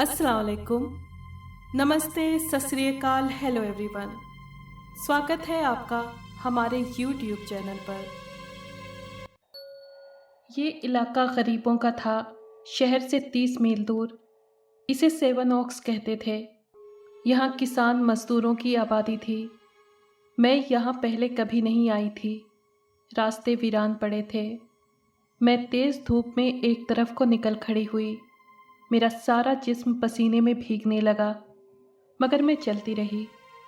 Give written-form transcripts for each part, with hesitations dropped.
अस्सलाम वालेकुम, नमस्ते, सत श्री अकाल, हेलो एवरीवन। स्वागत है आपका हमारे YouTube चैनल पर। ये इलाका गरीबों का था, शहर से 30 मील दूर। इसे सेवन ओक्स कहते थे। यहाँ किसान मजदूरों की आबादी थी। मैं यहाँ पहले कभी नहीं आई थी। रास्ते वीरान पड़े थे। मैं तेज़ धूप में एक तरफ को निकल खड़ी हुई। मेरा सारा जिस्म पसीने में भीगने लगा, मगर मैं चलती रही,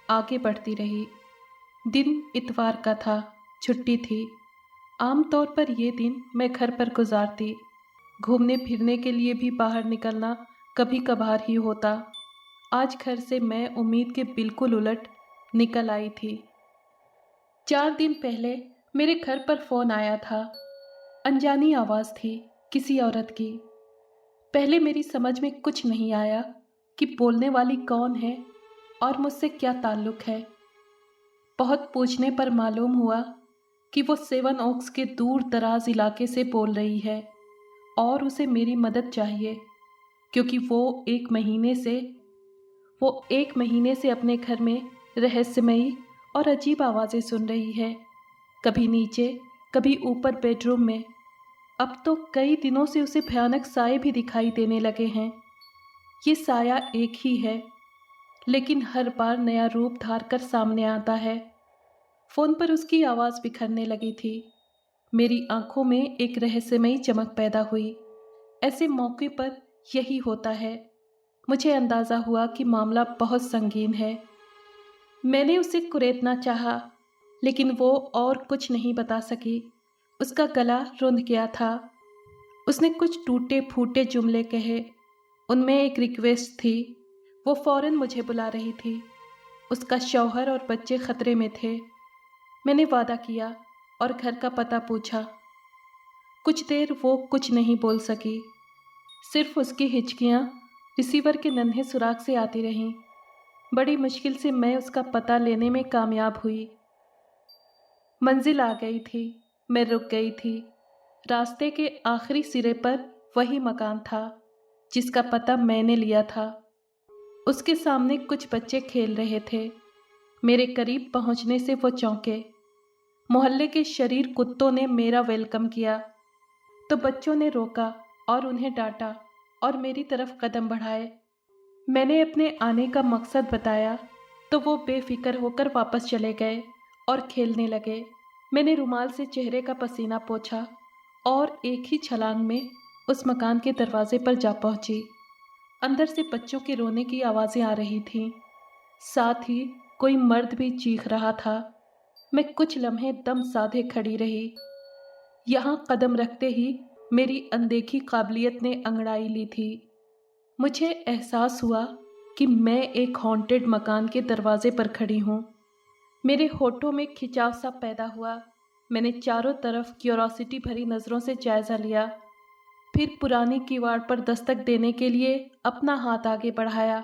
आगे बढ़ती रही। दिन इतवार का था, छुट्टी थी। आमतौर पर यह दिन मैं घर पर गुजारती। घूमने फिरने के लिए भी बाहर निकलना कभी कभार ही होता। आज घर से मैं उम्मीद के बिल्कुल उलट निकल आई थी। 4 दिन पहले मेरे घर पर फ़ोन आया था। अनजानी आवाज़ थी, किसी औरत की। पहले मेरी समझ में कुछ नहीं आया कि बोलने वाली कौन है और मुझसे क्या ताल्लुक़ है। बहुत पूछने पर मालूम हुआ कि वो सेवन ओक्स के दूर दराज इलाके से बोल रही है और उसे मेरी मदद चाहिए, क्योंकि वो एक महीने से अपने घर में रहस्यमयी और अजीब आवाज़ें सुन रही है। कभी नीचे, कभी ऊपर बेडरूम में। अब तो कई दिनों से उसे भयानक साए भी दिखाई देने लगे हैं। ये साया एक ही है, लेकिन हर बार नया रूप धार कर सामने आता है। फ़ोन पर उसकी आवाज़ बिखरने लगी थी। मेरी आंखों में एक रहस्यमयी चमक पैदा हुई। ऐसे मौके पर यही होता है। मुझे अंदाज़ा हुआ कि मामला बहुत संगीन है। मैंने उसे कुरेदना चाहा, लेकिन वो और कुछ नहीं बता सकी। उसका गला रुंध गया था। उसने कुछ टूटे फूटे जुमले कहे। उनमें एक रिक्वेस्ट थी। वो फ़ौरन मुझे बुला रही थी। उसका शौहर और बच्चे ख़तरे में थे। मैंने वादा किया और घर का पता पूछा। कुछ देर वो कुछ नहीं बोल सकी। सिर्फ उसकी हिचकियाँ रिसीवर के नन्हे सुराख से आती रहीं। बड़ी मुश्किल से मैं उसका पता लेने में कामयाब हुई। मंजिल आ गई थी। मैं रुक गई थी। रास्ते के आखिरी सिरे पर वही मकान था जिसका पता मैंने लिया था। उसके सामने कुछ बच्चे खेल रहे थे। मेरे करीब पहुंचने से वो चौंके। मोहल्ले के शरीर कुत्तों ने मेरा वेलकम किया, तो बच्चों ने रोका और उन्हें डांटा और मेरी तरफ कदम बढ़ाए। मैंने अपने आने का मकसद बताया तो वो बेफिक्र होकर वापस चले गए और खेलने लगे। मैंने रुमाल से चेहरे का पसीना पोंछा और एक ही छलांग में उस मकान के दरवाजे पर जा पहुंची। अंदर से बच्चों के रोने की आवाज़ें आ रही थीं। साथ ही कोई मर्द भी चीख रहा था। मैं कुछ लम्हे दम साधे खड़ी रही। यहाँ कदम रखते ही मेरी अनदेखी काबिलियत ने अंगड़ाई ली थी। मुझे एहसास हुआ कि मैं एक हॉन्टेड मकान के दरवाजे पर खड़ी हूँ। मेरे होठों में खिंचाव सा पैदा हुआ। मैंने चारों तरफ क्यूरोसिटी भरी नज़रों से जायज़ा लिया, फिर पुरानी किवाड़ पर दस्तक देने के लिए अपना हाथ आगे बढ़ाया।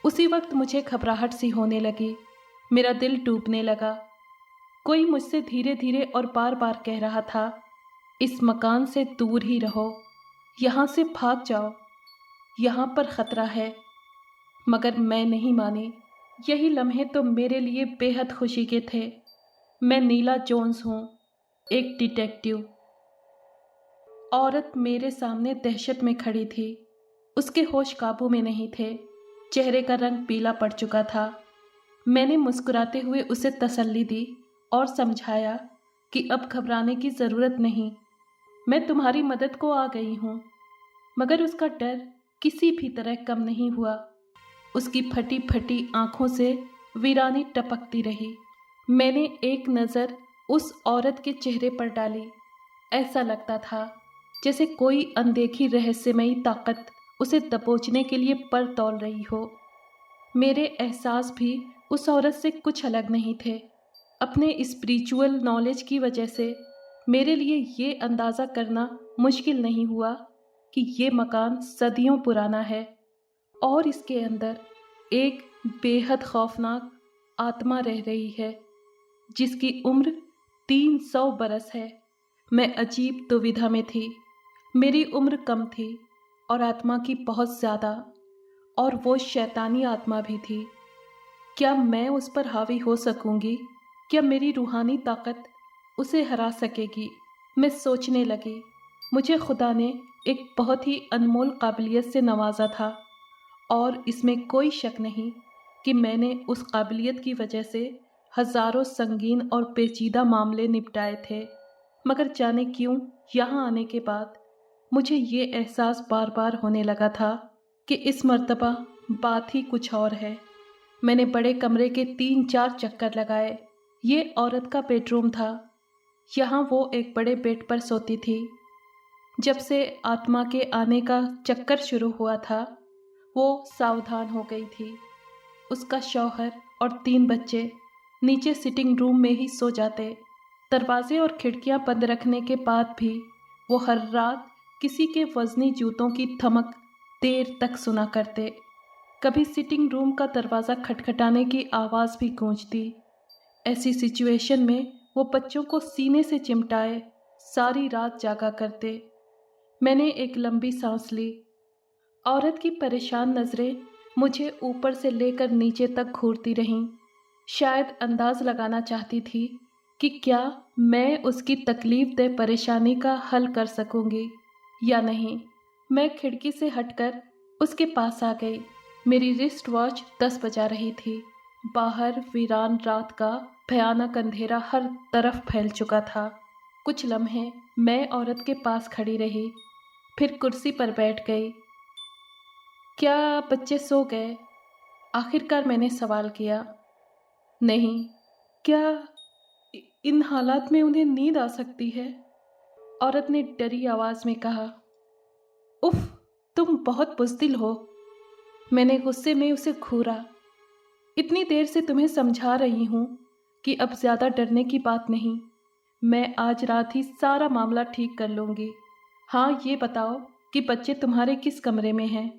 उसी वक्त मुझे घबराहट सी होने लगी। मेरा दिल टूटने लगा। कोई मुझसे धीरे धीरे और बार बार कह रहा था, इस मकान से दूर ही रहो, यहाँ से भाग जाओ, यहाँ पर ख़तरा है। मगर मैं नहीं मानी। यही लम्हे तो मेरे लिए बेहद खुशी के थे। मैं नीला जोन्स हूँ, एक डिटेक्टिव। औरत मेरे सामने दहशत में खड़ी थी। उसके होश काबू में नहीं थे। चेहरे का रंग पीला पड़ चुका था। मैंने मुस्कुराते हुए उसे तसल्ली दी और समझाया कि अब घबराने की ज़रूरत नहीं, मैं तुम्हारी मदद को आ गई हूँ। मगर उसका डर किसी भी तरह कम नहीं हुआ। उसकी फटी फटी आंखों से वीरानी टपकती रही। मैंने एक नज़र उस औरत के चेहरे पर डाली। ऐसा लगता था जैसे कोई अनदेखी रहस्यमयी ताकत उसे दबोचने के लिए पर तौल रही हो। मेरे एहसास भी उस औरत से कुछ अलग नहीं थे। अपने स्पिरिचुअल नॉलेज की वजह से मेरे लिए ये अंदाज़ा करना मुश्किल नहीं हुआ कि ये मकान सदियों पुराना है और इसके अंदर एक बेहद खौफनाक आत्मा रह रही है जिसकी उम्र 300 बरस है। मैं अजीब दुविधा में थी। मेरी उम्र कम थी और आत्मा की बहुत ज़्यादा। और वो शैतानी आत्मा भी थी। क्या मैं उस पर हावी हो सकूंगी? क्या मेरी रूहानी ताकत उसे हरा सकेगी? मैं सोचने लगी। मुझे खुदा ने एक बहुत ही अनमोल काबिलियत से नवाजा था और इसमें कोई शक नहीं कि मैंने उस काबिलियत की वजह से हज़ारों संगीन और पेचीदा मामले निपटाए थे। मगर जाने क्यों यहाँ आने के बाद मुझे ये एहसास बार बार होने लगा था कि इस मर्तबा बात ही कुछ और है। मैंने बड़े कमरे के 3-4 चक्कर लगाए। ये औरत का बेडरूम था। यहाँ वो एक बड़े बेड पर सोती थी। जब से आत्मा के आने का चक्कर शुरू हुआ था, वो सावधान हो गई थी। उसका शौहर और 3 बच्चे नीचे सिटिंग रूम में ही सो जाते। दरवाजे और खिड़कियां बंद रखने के बाद भी वो हर रात किसी के वजनी जूतों की थमक देर तक सुना करते। कभी सिटिंग रूम का दरवाज़ा खटखटाने की आवाज़ भी गूंजती। ऐसी सिचुएशन में वो बच्चों को सीने से चिमटाए सारी रात जागा करते। मैंने एक लंबी सांस ली। औरत की परेशान नज़रें मुझे ऊपर से लेकर नीचे तक घूरती रहीं। शायद अंदाज़ लगाना चाहती थी कि क्या मैं उसकी तकलीफ़देह परेशानी का हल कर सकूंगी या नहीं। मैं खिड़की से हटकर उसके पास आ गई। मेरी रिस्ट वॉच 10 बजा रही थी। बाहर वीरान रात का भयानक अंधेरा हर तरफ फैल चुका था। कुछ लम्हे मैं औरत के पास खड़ी रही, फिर कुर्सी पर बैठ गई। क्या बच्चे सो गए? आखिरकार मैंने सवाल किया। नहीं। क्या इन हालात में उन्हें नींद आ सकती है? औरत ने डरी आवाज़ में कहा। उफ, तुम बहुत बुज़दिल हो। मैंने गुस्से में उसे घूरा। इतनी देर से तुम्हें समझा रही हूँ कि अब ज़्यादा डरने की बात नहीं। मैं आज रात ही सारा मामला ठीक कर लूँगी। हाँ, ये बताओ कि बच्चे तुम्हारे किस कमरे में हैं?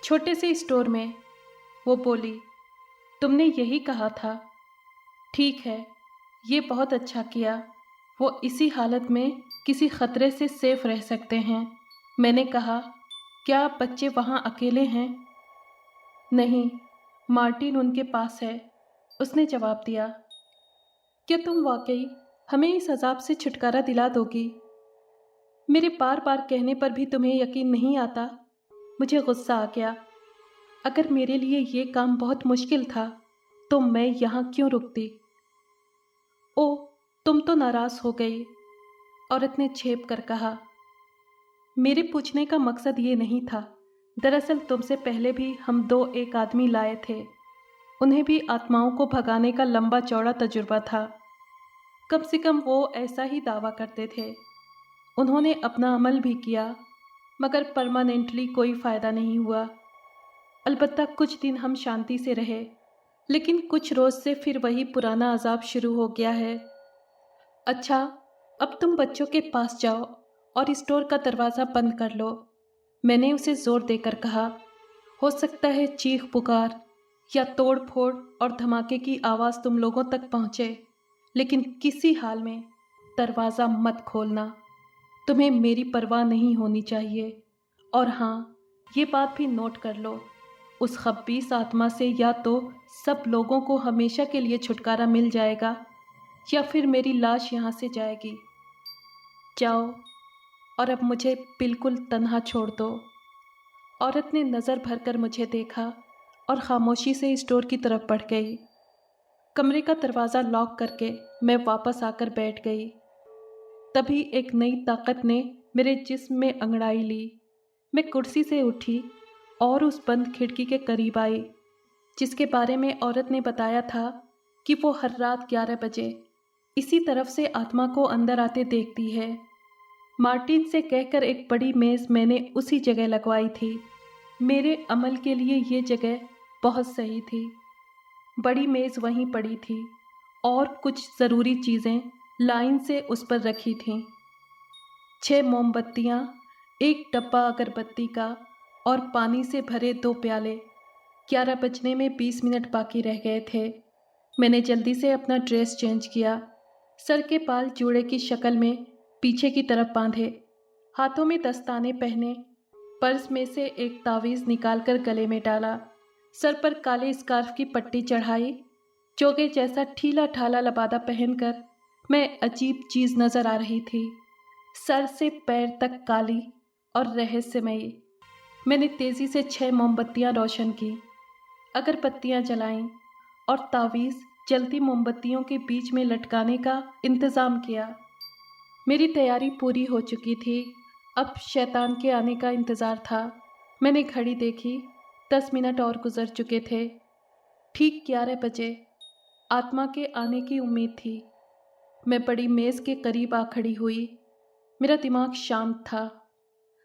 छोटे से स्टोर में, वो बोली। तुमने यही कहा था। ठीक है, ये बहुत अच्छा किया। वो इसी हालत में किसी खतरे से सेफ रह सकते हैं। मैंने कहा, क्या बच्चे वहाँ अकेले हैं? नहीं, मार्टिन उनके पास है, उसने जवाब दिया। क्या तुम वाकई हमें इस अजाब से छुटकारा दिला दोगी? मेरे बार बार कहने पर भी तुम्हें यकीन नहीं आता। मुझे गुस्सा आ गया। अगर मेरे लिए ये काम बहुत मुश्किल था तो मैं यहाँ क्यों रुकती? ओ, तुम तो नाराज़ हो गई, औरत ने छेप कर कहा। मेरे पूछने का मकसद ये नहीं था। दरअसल तुमसे पहले भी हम 2 आदमी लाए थे। उन्हें भी आत्माओं को भगाने का लंबा चौड़ा तजुर्बा था। कम से कम वो ऐसा ही दावा करते थे। उन्होंने अपना अमल भी किया, मगर परमानेंटली कोई फ़ायदा नहीं हुआ। अलबत्ता कुछ दिन हम शांति से रहे, लेकिन कुछ रोज़ से फिर वही पुराना अजाब शुरू हो गया है। अच्छा, अब तुम बच्चों के पास जाओ और स्टोर का दरवाज़ा बंद कर लो, मैंने उसे ज़ोर देकर कहा। हो सकता है चीख पुकार या तोड़ फोड़ और धमाके की आवाज़ तुम लोगों तक पहुँचे, लेकिन किसी हाल में दरवाज़ा मत खोलना। तुम्हें मेरी परवाह नहीं होनी चाहिए। और हाँ, ये बात भी नोट कर लो, उस खब्बीस आत्मा से या तो सब लोगों को हमेशा के लिए छुटकारा मिल जाएगा या फिर मेरी लाश यहाँ से जाएगी। जाओ और अब मुझे बिल्कुल तन्हा छोड़ दो। औरत ने नज़र भरकर मुझे देखा और खामोशी से स्टोर की तरफ बढ़ गई। कमरे का दरवाज़ा लॉक करके मैं वापस आकर बैठ गई। तभी एक नई ताकत ने मेरे जिस्म में अंगड़ाई ली। मैं कुर्सी से उठी और उस बंद खिड़की के करीब आई, जिसके बारे में औरत ने बताया था कि वो हर रात 11 बजे इसी तरफ से आत्मा को अंदर आते देखती है। मार्टिन से कहकर एक बड़ी मेज़ मैंने उसी जगह लगवाई थी। मेरे अमल के लिए ये जगह बहुत सही थी। बड़ी मेज़ वहीं पड़ी थी और कुछ ज़रूरी चीज़ें लाइन से उस पर रखी थीं। 6 मोमबत्तियाँ, एक डब्बा अगरबत्ती का और पानी से भरे 2 प्याले। 11 बजने में 20 मिनट बाकी रह गए थे। मैंने जल्दी से अपना ड्रेस चेंज किया, सर के बाल जूड़े की शक्ल में पीछे की तरफ बांधे, हाथों में दस्ताने पहने पर्स में से एक तावीज़ निकालकर गले में डाला, सर पर काले स्कार्फ की पट्टी चढ़ाई, चोगे जैसा ठीला ठाला लबादा पहनकर मैं अजीब चीज़ नजर आ रही थी। सर से पैर तक काली और रहस्यमयी। मैंने तेजी से 6 मोमबत्तियां रोशन की, अगरबत्तियां जलाईं और तावीज़ जलती मोमबत्तियों के बीच में लटकाने का इंतज़ाम किया। मेरी तैयारी पूरी हो चुकी थी। अब शैतान के आने का इंतज़ार था। मैंने घड़ी देखी, 10 मिनट और गुजर चुके थे। ठीक 11 बजे आत्मा के आने की उम्मीद थी। मैं बड़ी मेज़ के करीब आ खड़ी हुई। मेरा दिमाग शांत था।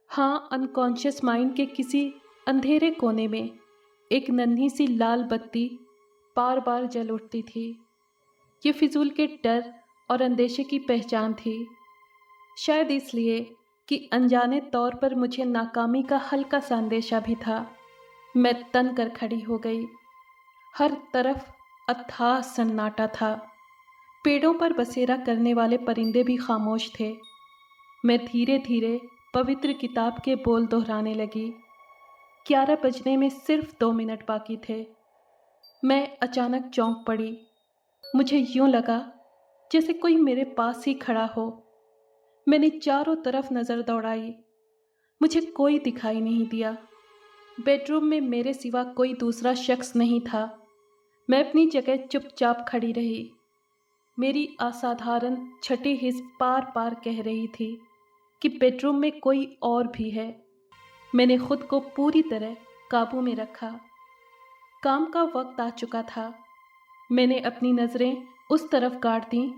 हाँ, अनकॉन्शियस माइंड के किसी अंधेरे कोने में एक नन्ही सी लाल बत्ती बार बार जल उठती थी। ये फिजूल के डर और अंदेशे की पहचान थी। शायद इसलिए कि अनजाने तौर पर मुझे नाकामी का हल्का सा अंदेशा भी था। मैं तन कर खड़ी हो गई। हर तरफ अथाह सन्नाटा था। पेड़ों पर बसेरा करने वाले परिंदे भी खामोश थे। मैं धीरे धीरे पवित्र किताब के बोल दोहराने लगी। 11 बजने में सिर्फ 2 मिनट बाकी थे। मैं अचानक चौंक पड़ी। मुझे यूं लगा जैसे कोई मेरे पास ही खड़ा हो। मैंने चारों तरफ नज़र दौड़ाई। मुझे कोई दिखाई नहीं दिया। बेडरूम में मेरे सिवा कोई दूसरा शख्स नहीं था। मैं अपनी जगह चुपचाप खड़ी रही। मेरी असाधारण छठी हिस्स बार बार कह रही थी कि बेडरूम में कोई और भी है। मैंने खुद को पूरी तरह काबू में रखा। काम का वक्त आ चुका था। मैंने अपनी नज़रें उस तरफ गाड़ दी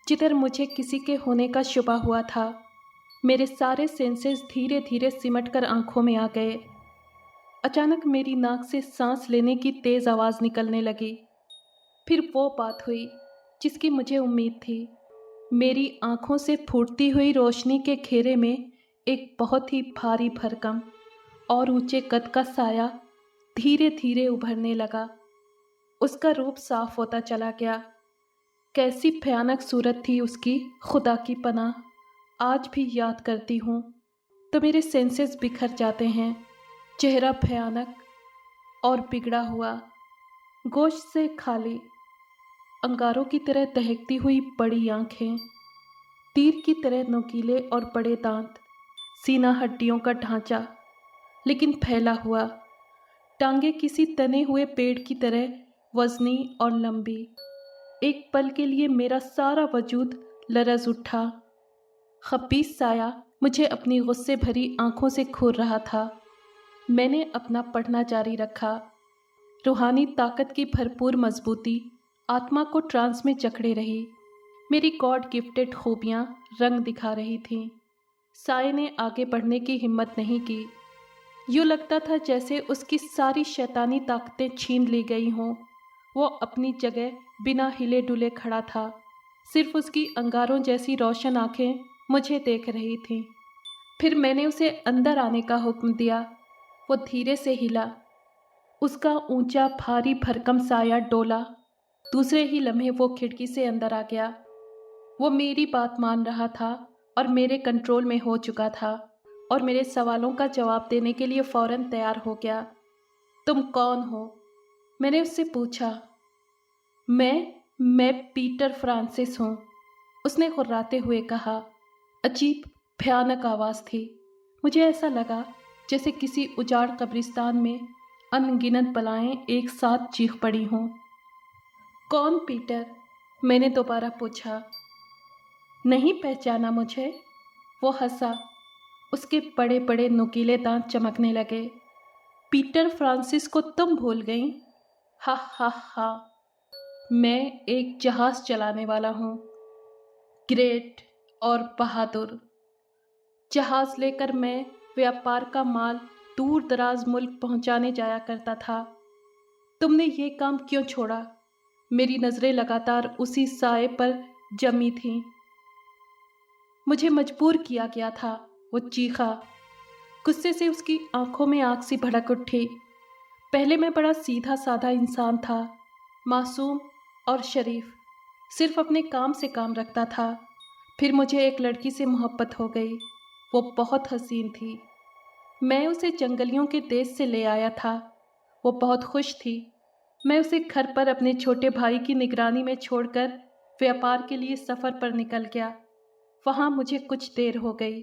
जिधर मुझे किसी के होने का शुबा हुआ था। मेरे सारे सेंसेस धीरे धीरे सिमटकर आंखों में आ गए। अचानक मेरी नाक से सांस लेने की तेज़ आवाज़ निकलने लगी। फिर वो बात हुई जिसकी मुझे उम्मीद थी। मेरी आंखों से फूटती हुई रोशनी के घेरे में एक बहुत ही भारी भरकम और ऊंचे कद का साया धीरे धीरे उभरने लगा। उसका रूप साफ होता चला गया। कैसी भयानक सूरत थी उसकी, खुदा की पनाह। आज भी याद करती हूँ तो मेरे सेंसेस बिखर जाते हैं। चेहरा भयानक और बिगड़ा हुआ, गोश्त से खाली, अंगारों की तरह दहकती हुई बड़ी आंखें, तीर की तरह नुकीले और बड़े दांत, सीना हड्डियों का ढांचा लेकिन फैला हुआ, टांगे किसी तने हुए पेड़ की तरह वजनी और लंबी। एक पल के लिए मेरा सारा वजूद लरज उठा। खबीस साया मुझे अपनी गुस्से भरी आंखों से घूर रहा था। मैंने अपना पढ़ना जारी रखा। रूहानी ताकत की भरपूर मजबूती आत्मा को ट्रांस में जकड़े रही। मेरी गॉड गिफ्टेड खूबियाँ रंग दिखा रही थीं। साये ने आगे बढ़ने की हिम्मत नहीं की। यूँ लगता था जैसे उसकी सारी शैतानी ताकतें छीन ली गई हों। वो अपनी जगह बिना हिले डुले खड़ा था। सिर्फ उसकी अंगारों जैसी रोशन आंखें मुझे देख रही थीं। फिर मैंने उसे अंदर आने का हुक्म दिया। वो धीरे से हिला। उसका ऊंचा भारी भरकम साया डोला। दूसरे ही लम्हे वो खिड़की से अंदर आ गया। वो मेरी बात मान रहा था और मेरे कंट्रोल में हो चुका था और मेरे सवालों का जवाब देने के लिए फौरन तैयार हो गया। तुम कौन हो? मैंने उससे पूछा। मैं पीटर फ्रांसिस हूँ, उसने खुर्राते हुए कहा। अजीब भयानक आवाज़ थी। मुझे ऐसा लगा जैसे किसी उजाड़ कब्रिस्तान में अनगिनत बलाएं एक साथ चीख पड़ी हों। कौन पीटर? मैंने दोबारा पूछा। नहीं पहचाना मुझे? वो हंसा। उसके बड़े बड़े नुकीले दांत चमकने लगे। पीटर फ्रांसिस को तुम भूल गई? हा हा हा। मैं एक जहाज चलाने वाला हूँ, ग्रेट और बहादुर। जहाज लेकर मैं व्यापार का माल दूर दराज मुल्क पहुँचाने जाया करता था। तुमने ये काम क्यों छोड़ा? मेरी नज़रें लगातार उसी साए पर जमी थीं। मुझे मजबूर किया गया था, वो चीखा। गुस्से से उसकी आंखों में आग सी भड़क उठी। पहले मैं बड़ा सीधा साधा इंसान था, मासूम और शरीफ, सिर्फ अपने काम से काम रखता था। फिर मुझे एक लड़की से मोहब्बत हो गई। वो बहुत हसीन थी। मैं उसे जंगलियों के देश से ले आया था। वो बहुत खुश थी। मैं उसे घर पर अपने छोटे भाई की निगरानी में छोड़कर व्यापार के लिए सफ़र पर निकल गया। वहाँ मुझे कुछ देर हो गई।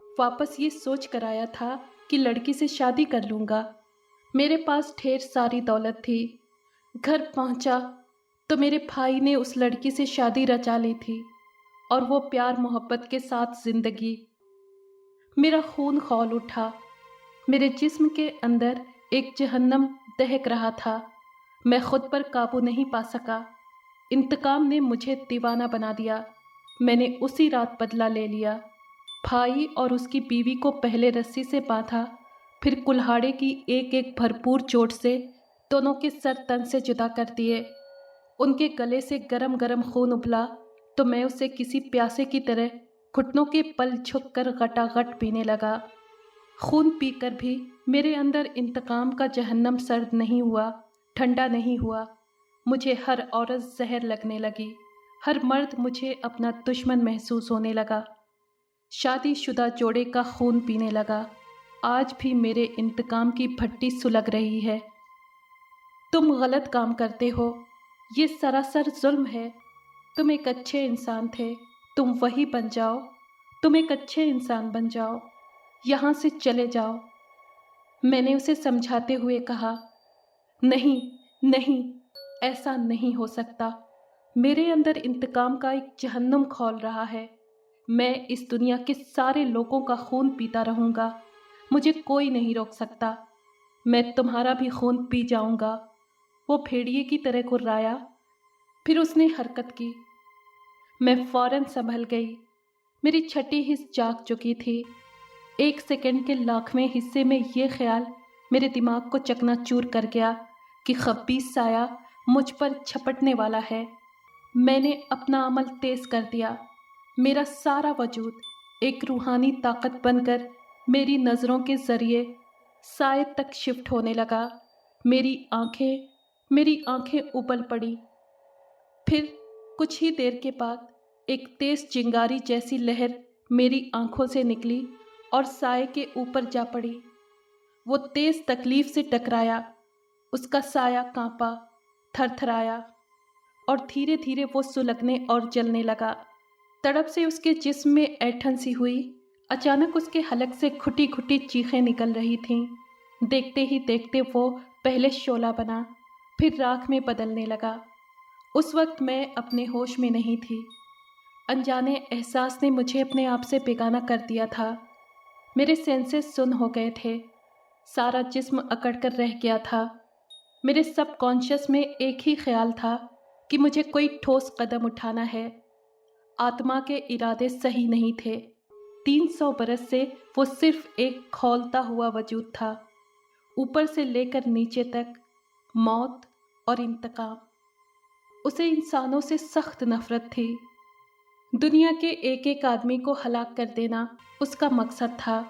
वापस ये सोच कर आया था कि लड़की से शादी कर लूँगा। मेरे पास ढेर सारी दौलत थी। घर पहुँचा तो मेरे भाई ने उस लड़की से शादी रचा ली थी और वो प्यार मोहब्बत के साथ जिंदगी। मेरा खून खौल उठा। मेरे जिस्म के अंदर एक जहन्नम दहक रहा था। मैं खुद पर काबू नहीं पा सका। इंतकाम ने मुझे दीवाना बना दिया। मैंने उसी रात बदला ले लिया। भाई और उसकी बीवी को पहले रस्सी से बांधा, फिर कुल्हाड़े की एक एक भरपूर चोट से दोनों के सर तन से जुदा कर दिए। उनके गले से गरम गरम खून उबला तो मैं उसे किसी प्यासे की तरह घुटनों के बल झुककर गटागट पीने लगा। खून पीकर भी मेरे अंदर इंतकाम का जहन्नम सर्द नहीं हुआ, ठंडा नहीं हुआ। मुझे हर औरत जहर लगने लगी। हर मर्द मुझे अपना दुश्मन महसूस होने लगा। शादीशुदा जोड़े का खून पीने लगा। आज भी मेरे इंतकाम की भट्टी सुलग रही है। तुम गलत काम करते हो। ये सरासर जुल्म है। तुम एक अच्छे इंसान थे। तुम वही बन जाओ। तुम एक अच्छे इंसान बन जाओ। यहाँ से चले जाओ। मैंने उसे समझाते हुए कहा, नहीं नहीं, ऐसा नहीं हो सकता। मेरे अंदर इंतकाम का एक जहन्नुम खौल रहा है। मैं इस दुनिया के सारे लोगों का खून पीता रहूँगा। मुझे कोई नहीं रोक सकता। मैं तुम्हारा भी खून पी जाऊँगा। वो भेड़िए की तरह गुर्राया। फिर उसने हरकत की। मैं फौरन संभल गई। मेरी छठी हिस्स जाग चुकी थी। एक सेकंड के लाखवें हिस्से में ये ख्याल मेरे दिमाग को चकनाचूर कर गया कि खबीस साया मुझ पर झपटने वाला है। मैंने अपना अमल तेज कर दिया। मेरा सारा वजूद एक रूहानी ताकत बनकर मेरी नज़रों के ज़रिए साए तक शिफ्ट होने लगा। मेरी आंखें उबल पड़ी। फिर कुछ ही देर के बाद एक तेज चिंगारी जैसी लहर मेरी आंखों से निकली और साए के ऊपर जा पड़ी। वो तेज तकलीफ से टकराया। उसका साया कांपा, थरथराया और धीरे धीरे वो सुलगने और जलने लगा। तड़प से उसके जिस्म में ऐंठन सी हुई। अचानक उसके हलक से खुटी खुटी चीखें निकल रही थीं। देखते ही देखते वो पहले शोला बना, फिर राख में बदलने लगा। उस वक्त मैं अपने होश में नहीं थी। अनजाने एहसास ने मुझे अपने आप से बेगाना कर दिया था। मेरे सेंसेस सुन्न हो गए थे। सारा जिस्म अकड़ कर रह गया था। मेरे सबकॉन्शियस में एक ही ख्याल था कि मुझे कोई ठोस कदम उठाना है। आत्मा के इरादे सही नहीं थे। 300 बरस से वो सिर्फ एक खौलता हुआ वजूद था। ऊपर से लेकर नीचे तक मौत और इंतकाम। उसे इंसानों से सख्त नफरत थी। दुनिया के एक एक आदमी को हलाक कर देना उसका मकसद था।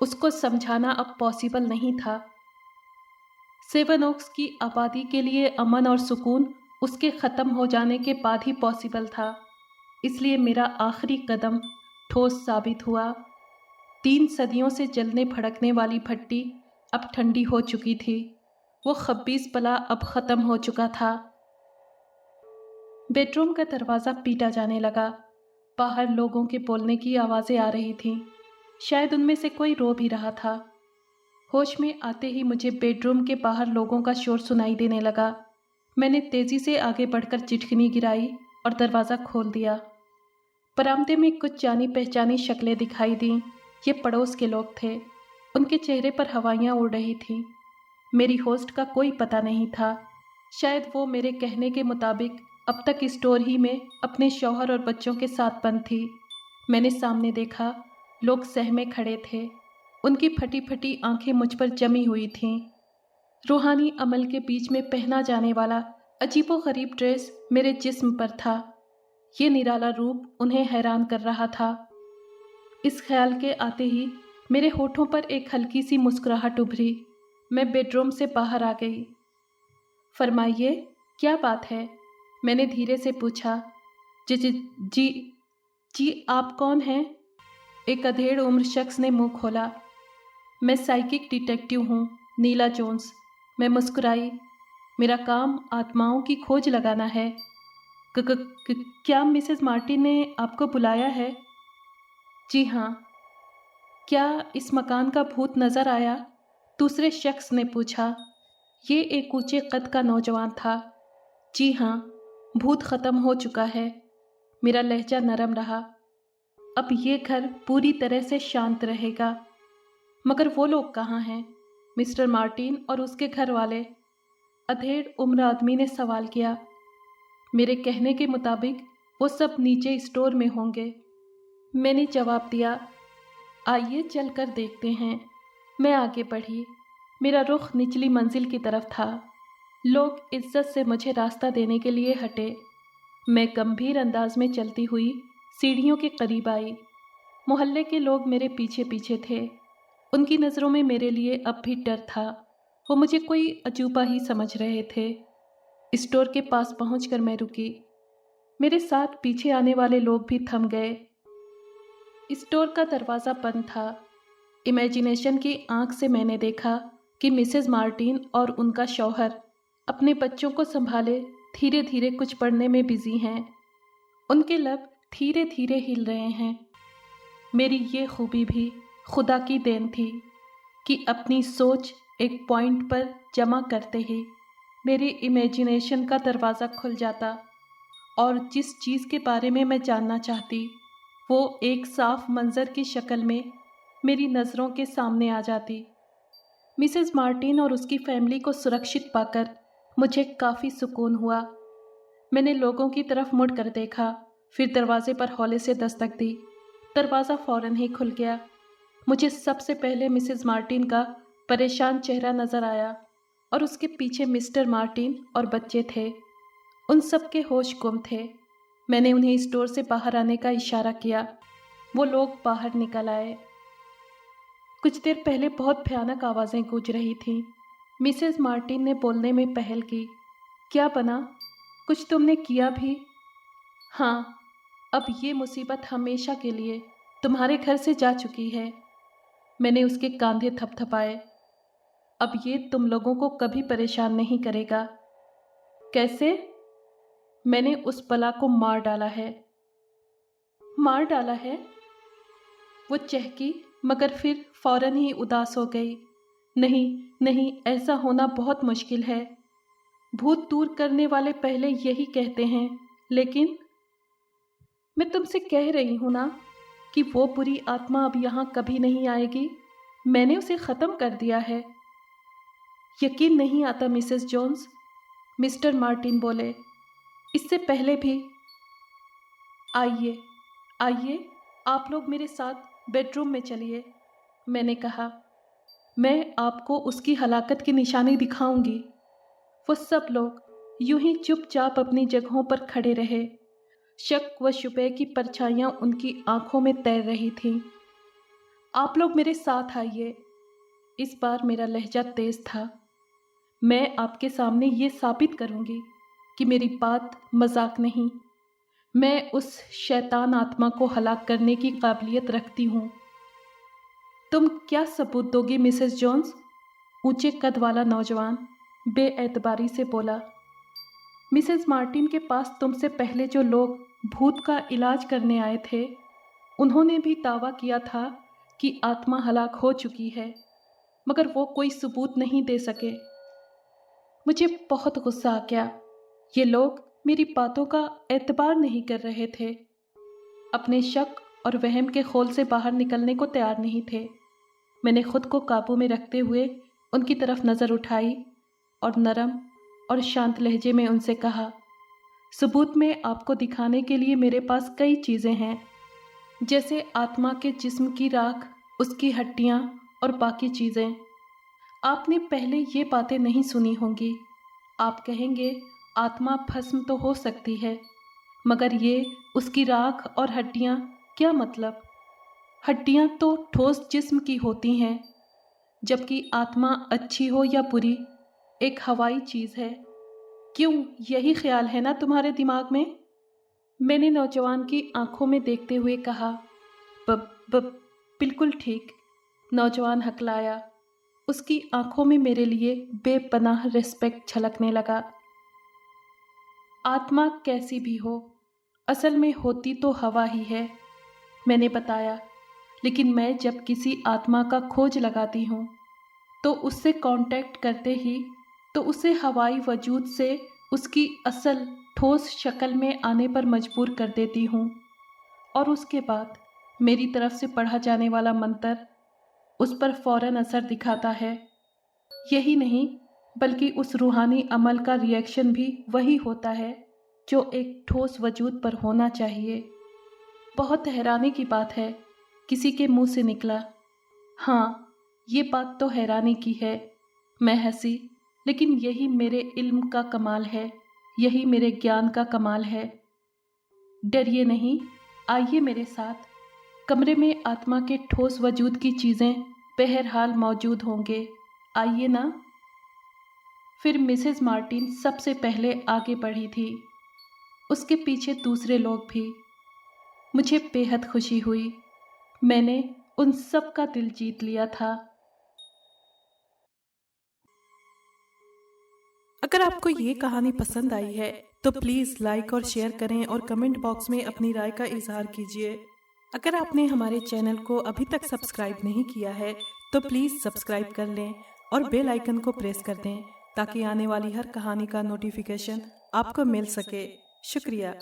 उसको समझाना अब पॉसिबल नहीं था। सेवन ओक्स की आबादी के लिए अमन और सुकून उसके ख़त्म हो जाने के बाद ही पॉसिबल था। इसलिए मेरा आखिरी कदम ठोस साबित हुआ। 3 सदियों से जलने भड़कने वाली भट्टी अब ठंडी हो चुकी थी। वो खब्बीस पला अब ख़त्म हो चुका था। बेडरूम का दरवाज़ा पीटा जाने लगा। बाहर लोगों के बोलने की आवाज़ें आ रही थीं। शायद उनमें से कोई रो भी रहा था। होश में आते ही मुझे बेडरूम के बाहर लोगों का शोर सुनाई देने लगा। मैंने तेज़ी से आगे बढ़कर चिटकिनी गिराई और दरवाज़ा खोल दिया। बरामदे में कुछ जानी पहचानी शक्लें दिखाई दीं। ये पड़ोस के लोग थे। उनके चेहरे पर हवाइयाँ उड़ रही थीं। मेरी होस्ट का कोई पता नहीं था। शायद वो मेरे कहने के मुताबिक अब तक स्टोर ही में अपने शौहर और बच्चों के साथ बंद थी। मैंने सामने देखा, लोग सहमे खड़े थे। उनकी फटी फटी आंखें मुझ पर जमी हुई थीं। रूहानी अमल के बीच में पहना जाने वाला अजीबोगरीब ड्रेस मेरे जिस्म पर था। ये निराला रूप उन्हें हैरान कर रहा था। इस ख्याल के आते ही मेरे होठों पर एक हल्की सी मुस्कुराहट उभरी। मैं बेडरूम से बाहर आ गई। फरमाइए, क्या बात है? मैंने धीरे से पूछा। जी जी जी, आप कौन हैं? एक अधेड़ उम्र शख्स ने मुंह खोला। मैं साइकिक डिटेक्टिव हूँ, नीला जोन्स। मैं मुस्कुराई। मेरा काम आत्माओं की खोज लगाना है। क्या मिसेस मार्टिन ने आपको बुलाया है? जी हाँ। क्या इस मकान का भूत नज़र आया? दूसरे शख्स ने पूछा। ये एक ऊंचे कद का नौजवान था। जी हाँ, भूत ख़त्म हो चुका है। मेरा लहजा नरम रहा। अब ये घर पूरी तरह से शांत रहेगा। मगर वो लोग कहाँ हैं, मिस्टर मार्टिन और उसके घर वाले? अधेड़ उम्र आदमी ने सवाल किया। मेरे कहने के मुताबिक वो सब नीचे स्टोर में होंगे। मैंने जवाब दिया, आइए चलकर देखते हैं। मैं आगे बढ़ी। मेरा रुख निचली मंजिल की तरफ था। लोग इज्जत से मुझे रास्ता देने के लिए हटे। मैं गंभीर अंदाज में चलती हुई सीढ़ियों के करीब आई। मोहल्ले के लोग मेरे पीछे पीछे थे। उनकी नज़रों में मेरे लिए अब भी डर था। वो मुझे कोई अजूबा ही समझ रहे थे। स्टोर के पास पहुंचकर मैं रुकी। मेरे साथ पीछे आने वाले लोग भी थम गए। स्टोर का दरवाज़ा बंद था। इमेजिनेशन की आंख से मैंने देखा कि मिसेस मार्टिन और उनका शौहर अपने बच्चों को संभाले धीरे धीरे कुछ पढ़ने में बिजी हैं। उनके लब धीरे धीरे हिल रहे हैं। मेरी ये खूबी भी खुदा की देन थी कि अपनी सोच एक पॉइंट पर जमा करते ही मेरी इमेजिनेशन का दरवाज़ा खुल जाता और जिस चीज़ के बारे में मैं जानना चाहती वो एक साफ मंजर की शक्ल में मेरी नज़रों के सामने आ जाती। मिसेस मार्टिन और उसकी फैमिली को सुरक्षित पाकर मुझे काफ़ी सुकून हुआ। मैंने लोगों की तरफ मुड़कर देखा, फिर दरवाजे पर हौले से दस्तक दी। दरवाज़ा फ़ौरन ही खुल गया। मुझे सबसे पहले मिसेस मार्टिन का परेशान चेहरा नज़र आया और उसके पीछे मिस्टर मार्टिन और बच्चे थे। उन सब के होश गुम थे। मैंने उन्हें स्टोर से बाहर आने का इशारा किया। वो लोग बाहर निकल आए। कुछ देर पहले बहुत भयानक आवाज़ें गूंज रही थीं। मिसेस मार्टिन ने बोलने में पहल की। क्या बना? कुछ तुमने किया भी? हाँ, अब ये मुसीबत हमेशा के लिए तुम्हारे घर से जा चुकी है। मैंने उसके कंधे थपथपाए। अब ये तुम लोगों को कभी परेशान नहीं करेगा। कैसे? मैंने उस बला को मार डाला है। मार डाला है? वो चहकी मगर फिर फौरन ही उदास हो गई। नहीं नहीं, ऐसा होना बहुत मुश्किल है। भूत दूर करने वाले पहले यही कहते हैं, लेकिन मैं तुमसे कह रही हूं ना कि वो बुरी आत्मा अब यहाँ कभी नहीं आएगी। मैंने उसे ख़त्म कर दिया है। यकीन नहीं आता मिसेस जोन्स, मिस्टर मार्टिन बोले। इससे पहले भी। आइए आइए, आप लोग मेरे साथ बेडरूम में चलिए, मैंने कहा। मैं आपको उसकी हलाकत की निशानी दिखाऊंगी। वो सब लोग यूं ही चुपचाप अपनी जगहों पर खड़े रहे। शक व शुबह की परछाइयां उनकी आंखों में तैर रही थीं। आप लोग मेरे साथ आइए। इस बार मेरा लहजा तेज था। मैं आपके सामने ये साबित करूंगी कि मेरी बात मजाक नहीं। मैं उस शैतान आत्मा को हलाक करने की काबिलियत रखती हूँ। तुम क्या सबूत दोगी मिसेस जोन्स? ऊंचे कद वाला नौजवान बेएतबारी से बोला। मिसेस मार्टिन के पास तुमसे पहले जो लोग भूत का इलाज करने आए थे, उन्होंने भी दावा किया था कि आत्मा हलाक हो चुकी है, मगर वो कोई सबूत नहीं दे सके। मुझे बहुत गुस्सा आ गया। ये लोग मेरी बातों का एतबार नहीं कर रहे थे। अपने शक और वहम के खोल से बाहर निकलने को तैयार नहीं थे। मैंने खुद को काबू में रखते हुए उनकी तरफ नज़र उठाई और नरम और शांत लहजे में उनसे कहा, सबूत में आपको दिखाने के लिए मेरे पास कई चीज़ें हैं, जैसे आत्मा के जिस्म की राख, उसकी हड्डियाँ और बाकी चीज़ें। आपने पहले ये बातें नहीं सुनी होंगी। आप कहेंगे आत्मा भस्म तो हो सकती है, मगर ये उसकी राख और हड्डियाँ क्या मतलब? हड्डियाँ तो ठोस जिस्म की होती हैं, जबकि आत्मा अच्छी हो या बुरी एक हवाई चीज़ है। क्यों, यही ख्याल है ना तुम्हारे दिमाग में? मैंने नौजवान की आंखों में देखते हुए कहा, ब, ब, बिल्कुल ठीक। नौजवान हकलाया। उसकी आंखों में मेरे लिए बेपनाह रिस्पेक्ट झलकने लगा। आत्मा कैसी भी हो, असल में होती तो हवा ही है, मैंने बताया। लेकिन मैं जब किसी आत्मा का खोज लगाती हूँ तो उससे कांटेक्ट करते ही तो उसे हवाई वजूद से उसकी असल ठोस शक्ल में आने पर मजबूर कर देती हूँ, और उसके बाद मेरी तरफ से पढ़ा जाने वाला मंत्र उस पर फौरन असर दिखाता है। यही नहीं, बल्कि उस रूहानी अमल का रिएक्शन भी वही होता है जो एक ठोस वजूद पर होना चाहिए। बहुत हैरानी की बात है, किसी के मुंह से निकला। हाँ, ये बात तो हैरानी की है। मैं हंसी, लेकिन यही मेरे इल्म का कमाल है, यही मेरे ज्ञान का कमाल है। डरिए नहीं, आइए मेरे साथ। कमरे में आत्मा के ठोस वजूद की चीज़ें बहरहाल मौजूद होंगे, आइए ना। फिर मिसेस मार्टिन सबसे पहले आगे बढ़ी थी, उसके पीछे दूसरे लोग भी। मुझे बेहद खुशी हुई, मैंने उन सब का दिल जीत लिया था। अगर आपको ये कहानी पसंद आई है तो प्लीज़ लाइक और शेयर करें और कमेंट बॉक्स में अपनी राय का इजहार कीजिए। अगर आपने हमारे चैनल को अभी तक सब्सक्राइब नहीं किया है तो प्लीज़ सब्सक्राइब कर लें और बेल आइकन को प्रेस कर दें ताकि आने वाली हर कहानी का नोटिफिकेशन आपको मिल सके। शुक्रिया।